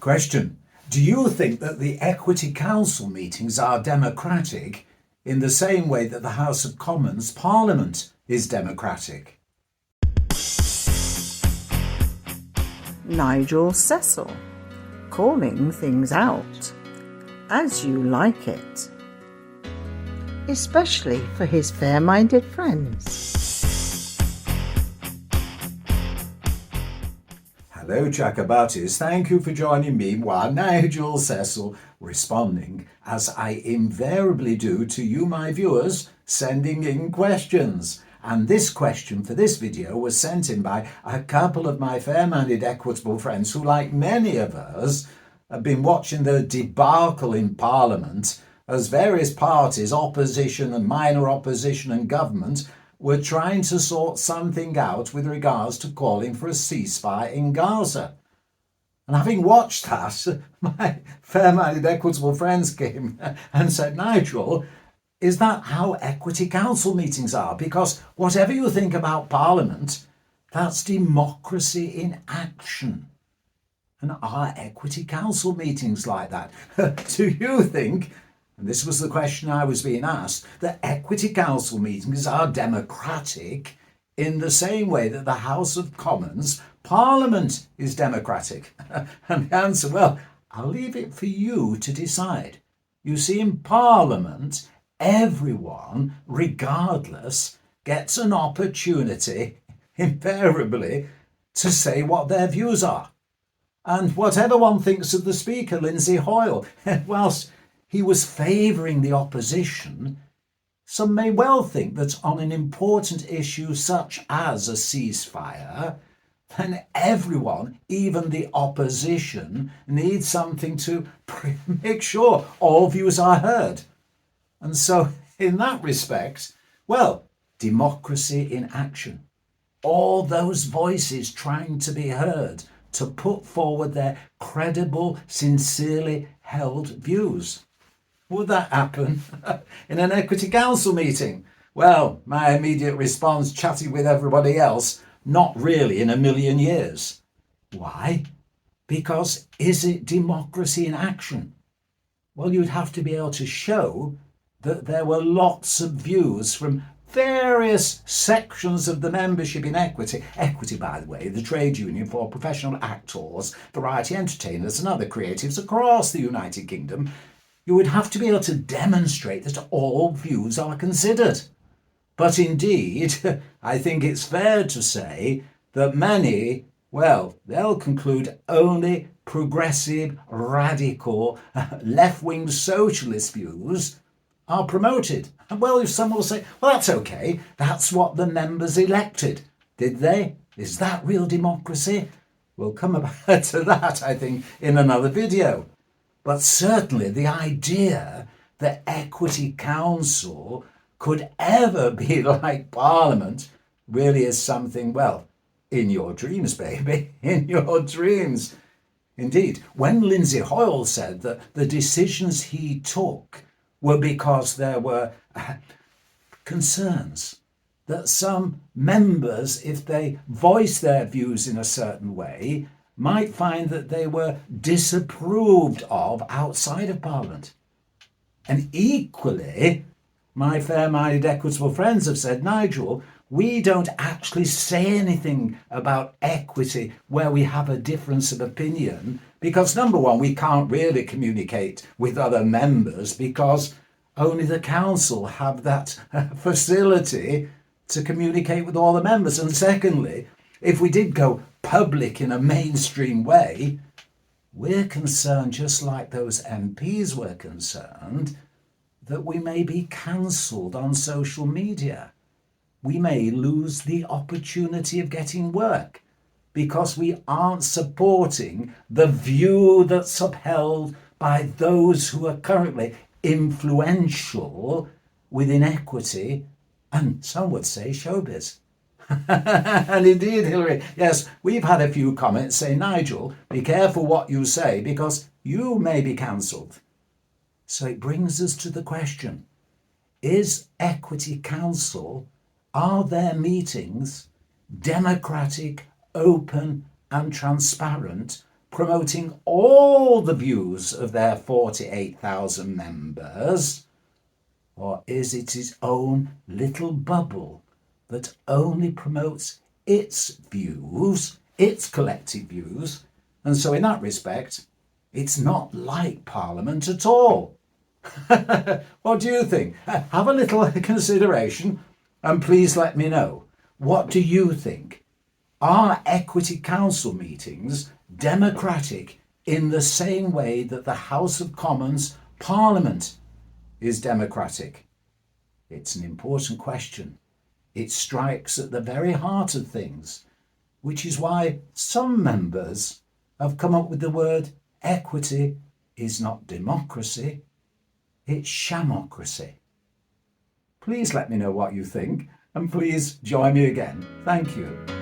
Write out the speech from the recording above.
Question. Do you think that the Equity Council meetings are democratic in the same way that the House of Commons Parliament is democratic? Nigel Cecil, calling things out as you like it, especially for his fair-minded friends. Hello, Jacobatis. Thank you for joining me while Nigel Cecil responding, as I invariably do to you, my viewers, sending in questions. And this question for this video was sent in by a couple of my fair-minded equitable friends who, like many of us, have been watching the debacle in Parliament as various parties, opposition and minor opposition and government, were trying to sort something out with regards to calling for a ceasefire in Gaza. And having watched that, my fair-minded equitable friends came and said, Nigel, is that how Equity Council meetings are? Because whatever you think about Parliament, that's democracy in action. And are Equity Council meetings like that? Do you think, and this was the question I was being asked, that Equity Council meetings are democratic in the same way that the House of Commons Parliament is democratic? And the answer, well, I'll leave it for you to decide. You see, in Parliament, everyone, regardless, gets an opportunity, invariably, to say what their views are. And whatever one thinks of the Speaker, Lindsay Hoyle, whilst he was favouring the opposition, some may well think that on an important issue such as a ceasefire, then everyone, even the opposition, needs something to make sure all views are heard. And so, in that respect, well, democracy in action. All those voices trying to be heard, to put forward their credible, sincerely held views. Would that happen in an Equity Council meeting? Well, my immediate response, chatting with everybody else, not really in a million years. Why? Because is it democracy in action? Well, you'd have to be able to show that there were lots of views from various sections of the membership in Equity. Equity, by the way, the trade union for professional actors, variety entertainers and other creatives across the United Kingdom. You would have to be able to demonstrate that all views are considered. But indeed, I think it's fair to say that many, well, they'll conclude only progressive, radical, left-wing socialist views are promoted. And well, if someone will say, well, that's okay, that's what the members elected. Did they? Is that real democracy? We'll come back to that, I think, in another video. But certainly the idea that Equity Council could ever be like Parliament really is something, well, in your dreams, baby, in your dreams. Indeed, when Lindsay Hoyle said that the decisions he took were because there were concerns that some members, if they voice their views in a certain way, might find that they were disapproved of outside of Parliament. And equally, my fair-minded equitable friends have said, Nigel, we don't actually say anything about equity where we have a difference of opinion because, number one, we can't really communicate with other members because only the council have that facility to communicate with all the members. And secondly, if we did go public in a mainstream way, we're concerned, just like those MPs were concerned, that we may be cancelled on social media. We may lose the opportunity of getting work because we aren't supporting the view that's upheld by those who are currently influential within equity and some would say showbiz. And indeed, Hilary, yes, we've had a few comments saying, Nigel, be careful what you say because you may be cancelled. So it brings us to the question, is Equity Council, are their meetings democratic, open and transparent promoting all the views of their 48,000 members? Or is it its own little bubble that only promotes its views, its collective views? And so in that respect, it's not like Parliament at all. What do you think? Have a little consideration and please let me know. What do you think? Are Equity Council meetings democratic in the same way that the House of Commons Parliament is democratic? It's an important question. It strikes at the very heart of things, which is why some members have come up with the word equity is not democracy, it's shamocracy. Please let me know what you think, and please join me again. Thank you.